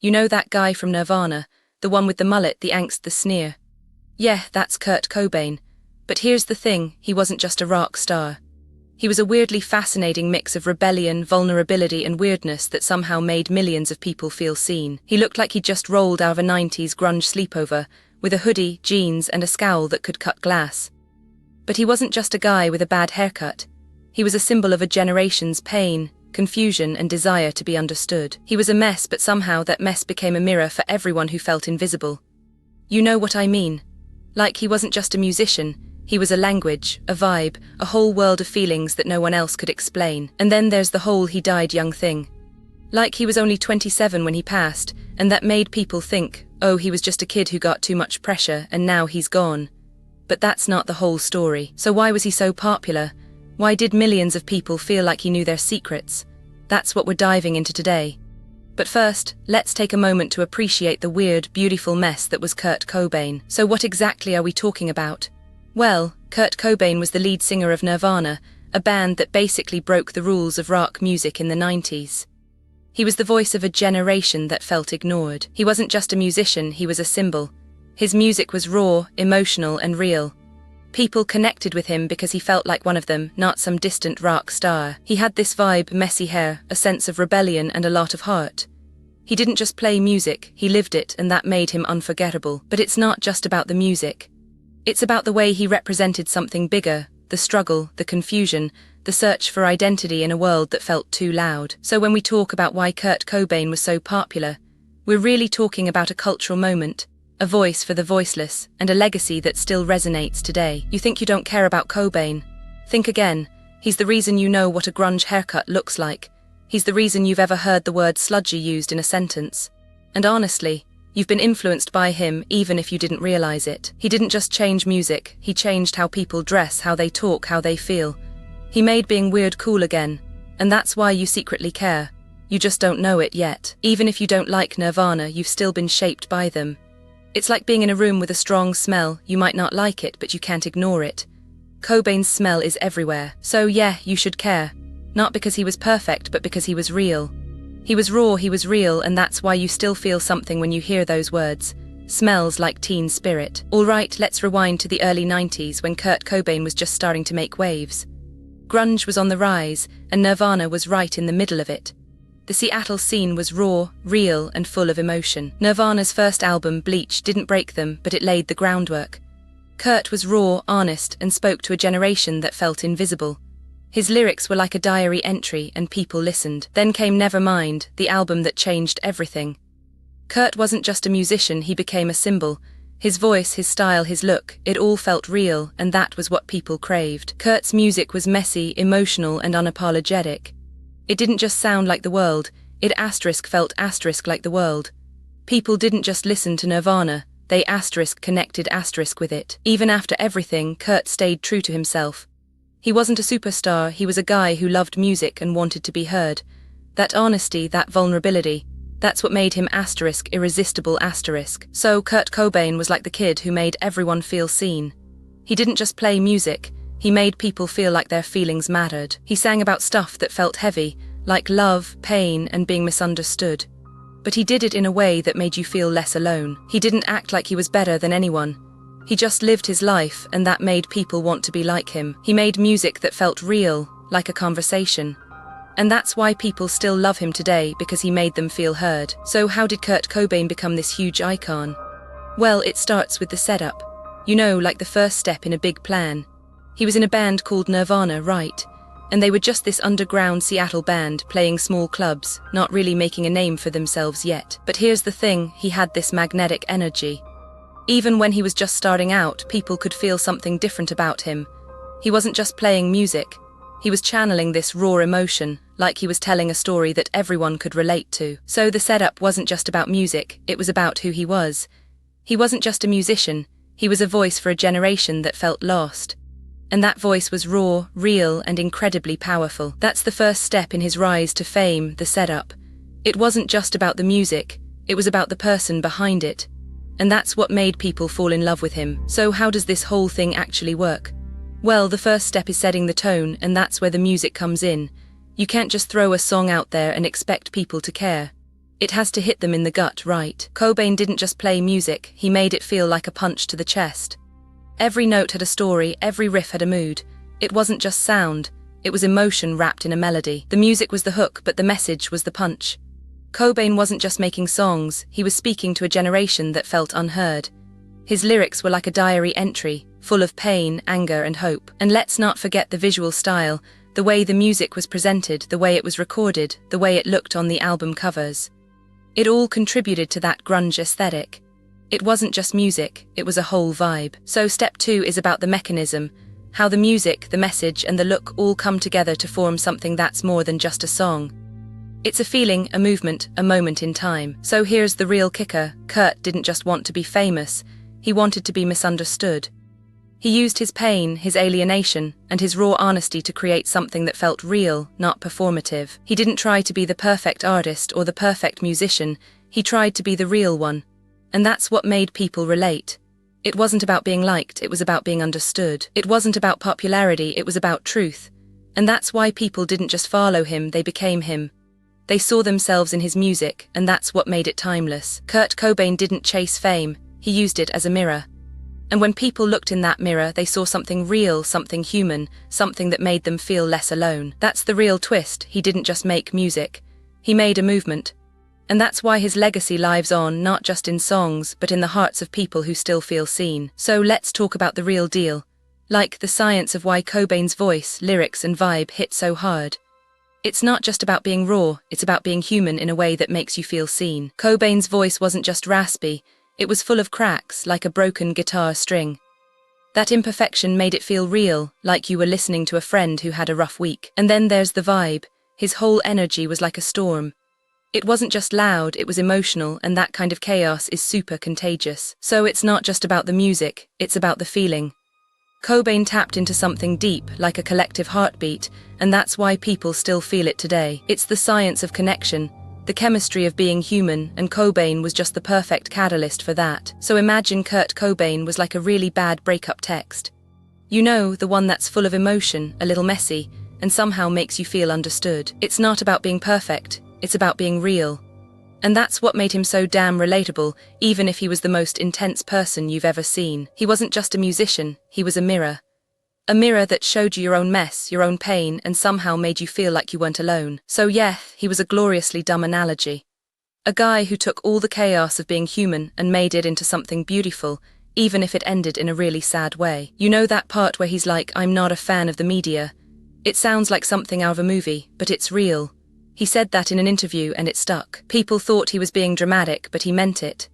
You know that guy from Nirvana, the one with the mullet, the angst, the sneer? Yeah, that's Kurt Cobain. But here's the thing, he wasn't just a rock star. He was a weirdly fascinating mix of rebellion, vulnerability and weirdness that somehow made millions of people feel seen. He looked like he'd just rolled out of a 90s grunge sleepover, with a hoodie, jeans and a scowl that could cut glass. But he wasn't just a guy with a bad haircut. He was a symbol of a generation's pain, confusion and desire to be understood. He was a mess, but somehow that mess became a mirror for everyone who felt invisible. You know what I mean? Like he wasn't just a musician, he was a language, a vibe, a whole world of feelings that no one else could explain. And then there's the whole he died young thing. Like he was only 27 when he passed, and that made people think, oh, he was just a kid who got too much pressure and now he's gone. But that's not the whole story. So why was he so popular? Why did millions of people feel like he knew their secrets? That's what we're diving into today. But first, let's take a moment to appreciate the weird, beautiful mess that was Kurt Cobain. So what exactly are we talking about? Well, Kurt Cobain was the lead singer of Nirvana, a band that basically broke the rules of rock music in the 90s. He was the voice of a generation that felt ignored. He wasn't just a musician, he was a symbol. His music was raw, emotional and real. People connected with him because he felt like one of them, not some distant rock star. He had this vibe, messy hair, a sense of rebellion and a lot of heart. He didn't just play music, he lived it, and that made him unforgettable. But it's not just about the music. It's about the way he represented something bigger, the struggle, the confusion, the search for identity in a world that felt too loud. So when we talk about why Kurt Cobain was so popular, we're really talking about a cultural moment, a voice for the voiceless, and a legacy that still resonates today. You think you don't care about Cobain? Think again. He's the reason you know what a grunge haircut looks like. He's the reason you've ever heard the word sludgy used in a sentence. And honestly, you've been influenced by him even if you didn't realize it. He didn't just change music, he changed how people dress, how they talk, how they feel. He made being weird cool again, and that's why you secretly care. You just don't know it yet. Even if you don't like Nirvana, you've still been shaped by them. It's like being in a room with a strong smell. You might not like it, but you can't ignore it. Cobain's smell is everywhere. So yeah, you should care. Not because he was perfect, but because he was real. He was raw, he was real, and that's why you still feel something when you hear those words. Smells like teen spirit. Alright, let's rewind to the early 90s when Kurt Cobain was just starting to make waves. Grunge was on the rise, and Nirvana was right in the middle of it. The Seattle scene was raw, real, and full of emotion. Nirvana's first album, Bleach, didn't break them, but it laid the groundwork. Kurt was raw, honest, and spoke to a generation that felt invisible. His lyrics were like a diary entry, and people listened. Then came Nevermind, the album that changed everything. Kurt wasn't just a musician, he became a symbol. His voice, his style, his look, it all felt real, and that was what people craved. Kurt's music was messy, emotional, and unapologetic. It didn't just sound like the world, it felt like the world. People didn't just listen to Nirvana, they connected with it. Even after everything, Kurt stayed true to himself. He wasn't a superstar, he was a guy who loved music and wanted to be heard. That honesty, that vulnerability, that's what made him irresistible. So Kurt Cobain was like the kid who made everyone feel seen. He didn't just play music, he made people feel like their feelings mattered. He sang about stuff that felt heavy, like love, pain, and being misunderstood. But he did it in a way that made you feel less alone. He didn't act like he was better than anyone. He just lived his life, and that made people want to be like him. He made music that felt real, like a conversation. And that's why people still love him today, because he made them feel heard. So how did Kurt Cobain become this huge icon? Well, it starts with the setup. You know, like the first step in a big plan. He was in a band called Nirvana, right? And they were just this underground Seattle band playing small clubs, not really making a name for themselves yet. But here's the thing, he had this magnetic energy. Even when he was just starting out, people could feel something different about him. He wasn't just playing music. He was channeling this raw emotion, like he was telling a story that everyone could relate to. So the setup wasn't just about music, it was about who he was. He wasn't just a musician, he was a voice for a generation that felt lost. And that voice was raw, real, and incredibly powerful. That's the first step in his rise to fame, the setup. It wasn't just about the music, it was about the person behind it. And that's what made people fall in love with him. So how does this whole thing actually work? Well, the first step is setting the tone, and that's where the music comes in. You can't just throw a song out there and expect people to care. It has to hit them in the gut, right? Cobain didn't just play music, he made it feel like a punch to the chest. Every note had a story, every riff had a mood. It wasn't just sound, it was emotion wrapped in a melody. The music was the hook, but the message was the punch. Cobain wasn't just making songs, he was speaking to a generation that felt unheard. His lyrics were like a diary entry, full of pain, anger, and hope. And let's not forget the visual style, the way the music was presented, the way it was recorded, the way it looked on the album covers. It all contributed to that grunge aesthetic. It wasn't just music, it was a whole vibe. So step 2 is about the mechanism, how the music, the message, and the look all come together to form something that's more than just a song. It's a feeling, a movement, a moment in time. So here's the real kicker: Kurt didn't just want to be famous, he wanted to be misunderstood. He used his pain, his alienation, and his raw honesty to create something that felt real, not performative. He didn't try to be the perfect artist or the perfect musician, he tried to be the real one. And that's what made people relate. It wasn't about being liked, it was about being understood. It wasn't about popularity, it was about truth. And that's why people didn't just follow him, they became him. They saw themselves in his music, and that's what made it timeless. Kurt Cobain didn't chase fame, he used it as a mirror. And when people looked in that mirror, they saw something real, something human, something that made them feel less alone. That's the real twist. He didn't just make music, he made a movement. And that's why his legacy lives on, not just in songs, but in the hearts of people who still feel seen. So let's talk about the real deal. Like the science of why Cobain's voice, lyrics, and vibe hit so hard. It's not just about being raw, it's about being human in a way that makes you feel seen. Cobain's voice wasn't just raspy, it was full of cracks, like a broken guitar string. That imperfection made it feel real, like you were listening to a friend who had a rough week. And then there's the vibe. His whole energy was like a storm. It wasn't just loud, it was emotional, and that kind of chaos is super contagious. So it's not just about the music, it's about the feeling. Cobain tapped into something deep, like a collective heartbeat, and that's why people still feel it today. It's the science of connection, the chemistry of being human, and Cobain was just the perfect catalyst for that. So imagine Kurt Cobain was like a really bad breakup text. You know, the one that's full of emotion, a little messy, and somehow makes you feel understood. It's not about being perfect, it's about being real. And that's what made him so damn relatable, even if he was the most intense person you've ever seen. He wasn't just a musician, he was a mirror. A mirror that showed you your own mess, your own pain, and somehow made you feel like you weren't alone. So yeah, he was a gloriously dumb analogy. A guy who took all the chaos of being human and made it into something beautiful, even if it ended in a really sad way. You know that part where he's like, "I'm not a fan of the media." It sounds like something out of a movie, but it's real. He said that in an interview and it stuck. People thought he was being dramatic, but he meant it.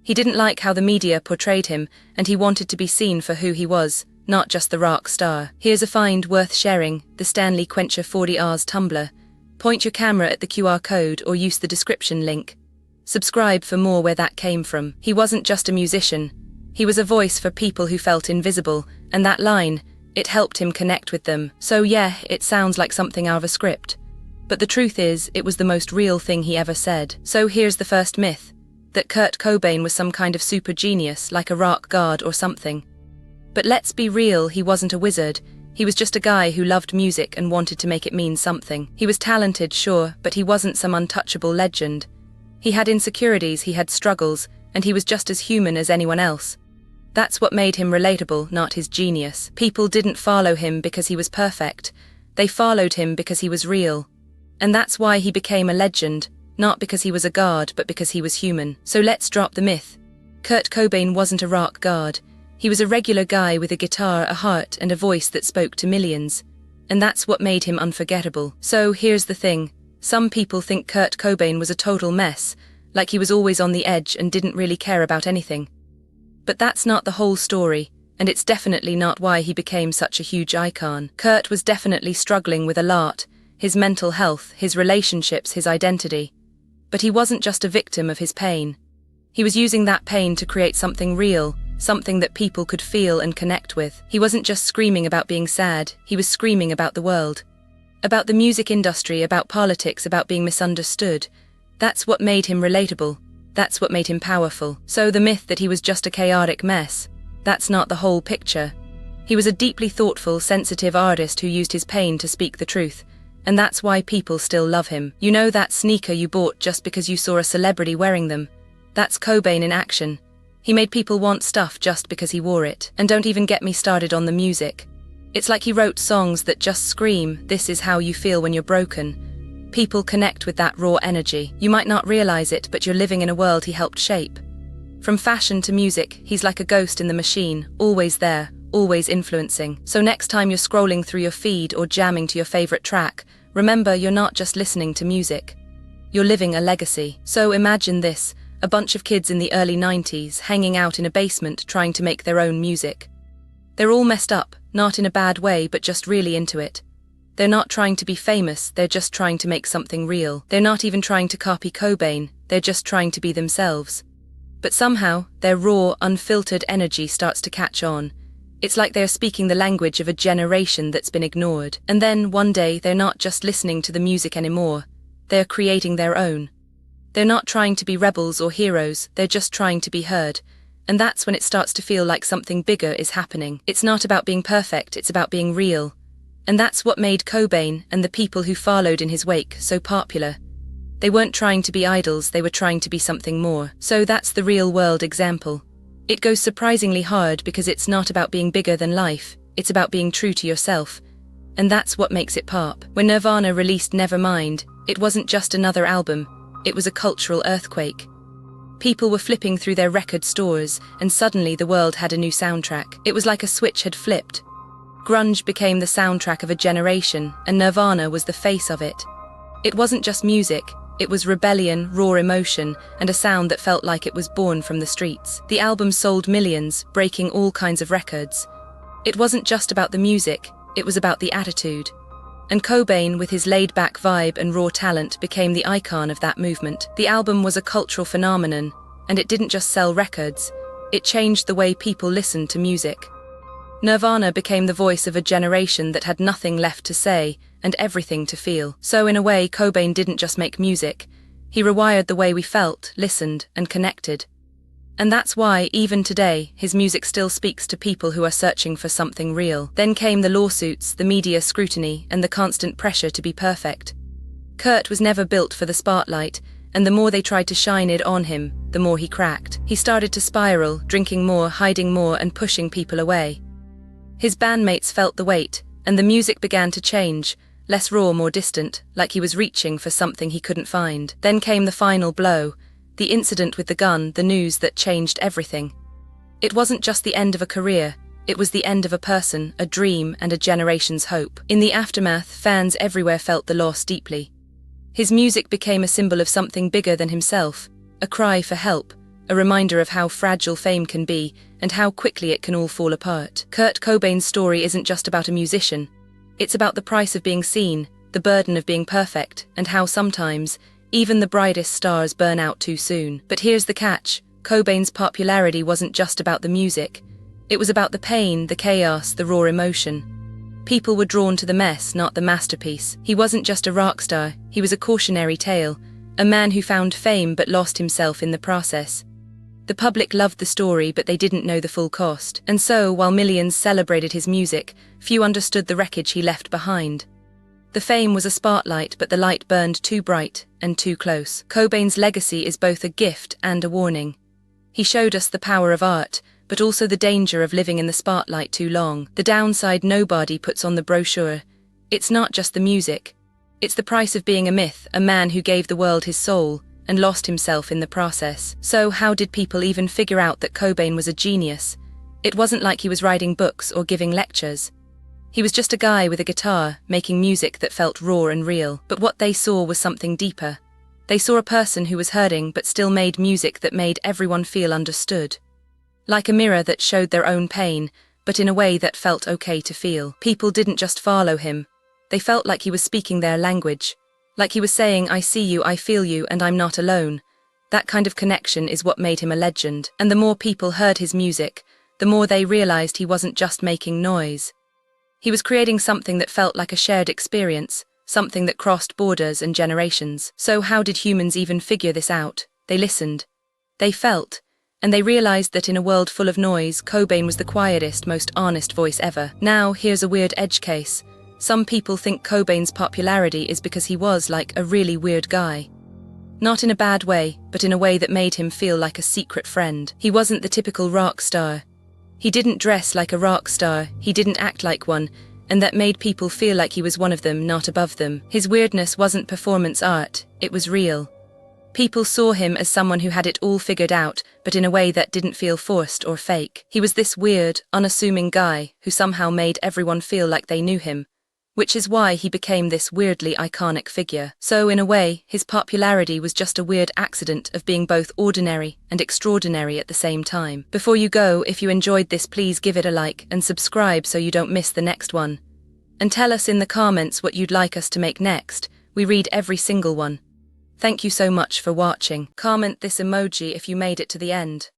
He didn't like how the media portrayed him, and he wanted to be seen for who he was, not just the rock star. Here's a find worth sharing, the Stanley Quencher 40Rs Tumblr. Point your camera at the QR code or use the description link. Subscribe for more where that came from. He wasn't just a musician. He was a voice for people who felt invisible, and that line, it helped him connect with them. So yeah, it sounds like something out of a script. But the truth is, it was the most real thing he ever said. So here's the first myth, that Kurt Cobain was some kind of super genius, like a rock god or something. But let's be real, he wasn't a wizard. He was just a guy who loved music and wanted to make it mean something. He was talented, sure, but he wasn't some untouchable legend. He had insecurities, he had struggles, and he was just as human as anyone else. That's what made him relatable, not his genius. People didn't follow him because he was perfect. They followed him because he was real. And that's why he became a legend, not because he was a god, but because he was human. So let's drop the myth. Kurt Cobain wasn't a rock god. He was a regular guy with a guitar, a heart, and a voice that spoke to millions. And that's what made him unforgettable. So here's the thing. Some people think Kurt Cobain was a total mess, like he was always on the edge and didn't really care about anything. But that's not the whole story, and it's definitely not why he became such a huge icon. Kurt was definitely struggling with a lot. His mental health, his relationships, his identity. But he wasn't just a victim of his pain. He was using that pain to create something real, something that people could feel and connect with. He wasn't just screaming about being sad, he was screaming about the world. About the music industry, about politics, about being misunderstood. That's what made him relatable. That's what made him powerful. So the myth that he was just a chaotic mess, that's not the whole picture. He was a deeply thoughtful, sensitive artist who used his pain to speak the truth. And that's why people still love him. You know that sneaker you bought just because you saw a celebrity wearing them? That's Cobain in action. He made people want stuff just because he wore it. And don't even get me started on the music. It's like he wrote songs that just scream, "This is how you feel when you're broken." People connect with that raw energy. You might not realize it, but you're living in a world he helped shape. From fashion to music, he's like a ghost in the machine, always there, always influencing. So next time you're scrolling through your feed or jamming to your favorite track, remember you're not just listening to music. You're living a legacy. So imagine this, a bunch of kids in the early 90s hanging out in a basement trying to make their own music. They're all messed up, not in a bad way but just really into it. They're not trying to be famous, they're just trying to make something real. They're not even trying to copy Cobain, they're just trying to be themselves. But somehow, their raw, unfiltered energy starts to catch on. It's like they're speaking the language of a generation that's been ignored. And then, one day, they're not just listening to the music anymore. They're creating their own. They're not trying to be rebels or heroes, they're just trying to be heard. And that's when it starts to feel like something bigger is happening. It's not about being perfect, it's about being real. And that's what made Cobain and the people who followed in his wake so popular. They weren't trying to be idols, they were trying to be something more. So that's the real-world example. It goes surprisingly hard because it's not about being bigger than life, it's about being true to yourself. And that's what makes it pop. When Nirvana released Nevermind, it wasn't just another album, it was a cultural earthquake. People were flipping through their record stores, and suddenly the world had a new soundtrack. It was like a switch had flipped. Grunge became the soundtrack of a generation, and Nirvana was the face of it. It wasn't just music, it was rebellion, raw emotion, and a sound that felt like it was born from the streets. The album sold millions, breaking all kinds of records. It wasn't just about the music, it was about the attitude. And Cobain, with his laid-back vibe and raw talent, became the icon of that movement. The album was a cultural phenomenon, and it didn't just sell records, it changed the way people listened to music. Nirvana became the voice of a generation that had nothing left to say and everything to feel. So in a way, Cobain didn't just make music, he rewired the way we felt, listened, and connected. And that's why, even today, his music still speaks to people who are searching for something real. Then came the lawsuits, the media scrutiny, and the constant pressure to be perfect. Kurt was never built for the spotlight, and the more they tried to shine it on him, the more he cracked. He started to spiral, drinking more, hiding more, and pushing people away. His bandmates felt the weight, and the music began to change, less raw, more distant, like he was reaching for something he couldn't find. Then came the final blow, the incident with the gun, the news that changed everything. It wasn't just the end of a career, it was the end of a person, a dream, and a generation's hope. In the aftermath, fans everywhere felt the loss deeply. His music became a symbol of something bigger than himself, a cry for help, a reminder of how fragile fame can be and how quickly it can all fall apart. Kurt Cobain's story isn't just about a musician. It's about the price of being seen, the burden of being perfect, and how sometimes, even the brightest stars burn out too soon. But here's the catch, Cobain's popularity wasn't just about the music. It was about the pain, the chaos, the raw emotion. People were drawn to the mess, not the masterpiece. He wasn't just a rock star, he was a cautionary tale, a man who found fame but lost himself in the process. The public loved the story, but they didn't know the full cost. And so, while millions celebrated his music, few understood the wreckage he left behind. The fame was a spotlight, but the light burned too bright and too close. Cobain's legacy is both a gift and a warning. He showed us the power of art, but also the danger of living in the spotlight too long. The downside nobody puts on the brochure. It's not just the music. It's the price of being a myth, a man who gave the world his soul and lost himself in the process. So how did people even figure out that Cobain was a genius? It wasn't like he was writing books or giving lectures. He was just a guy with a guitar, making music that felt raw and real. But what they saw was something deeper. They saw a person who was hurting but still made music that made everyone feel understood. Like a mirror that showed their own pain, but in a way that felt okay to feel. People didn't just follow him. They felt like he was speaking their language. Like he was saying, I see you, I feel you, and I'm not alone. That kind of connection is what made him a legend. And the more people heard his music, the more they realized he wasn't just making noise. He was creating something that felt like a shared experience, something that crossed borders and generations. So how did humans even figure this out? They listened. They felt. And they realized that in a world full of noise, Cobain was the quietest, most honest voice ever. Now, here's a weird edge case. Some people think Cobain's popularity is because he was like a really weird guy. Not in a bad way, but in a way that made him feel like a secret friend. He wasn't the typical rock star. He didn't dress like a rock star, he didn't act like one, and that made people feel like he was one of them, not above them. His weirdness wasn't performance art, it was real. People saw him as someone who had it all figured out, but in a way that didn't feel forced or fake. He was this weird, unassuming guy who somehow made everyone feel like they knew him, which is why he became this weirdly iconic figure. So in a way, his popularity was just a weird accident of being both ordinary and extraordinary at the same time. Before you go, if you enjoyed this, please give it a like and subscribe so you don't miss the next one. And tell us in the comments what you'd like us to make next. We read every single one. Thank you so much for watching. Comment this emoji if you made it to the end.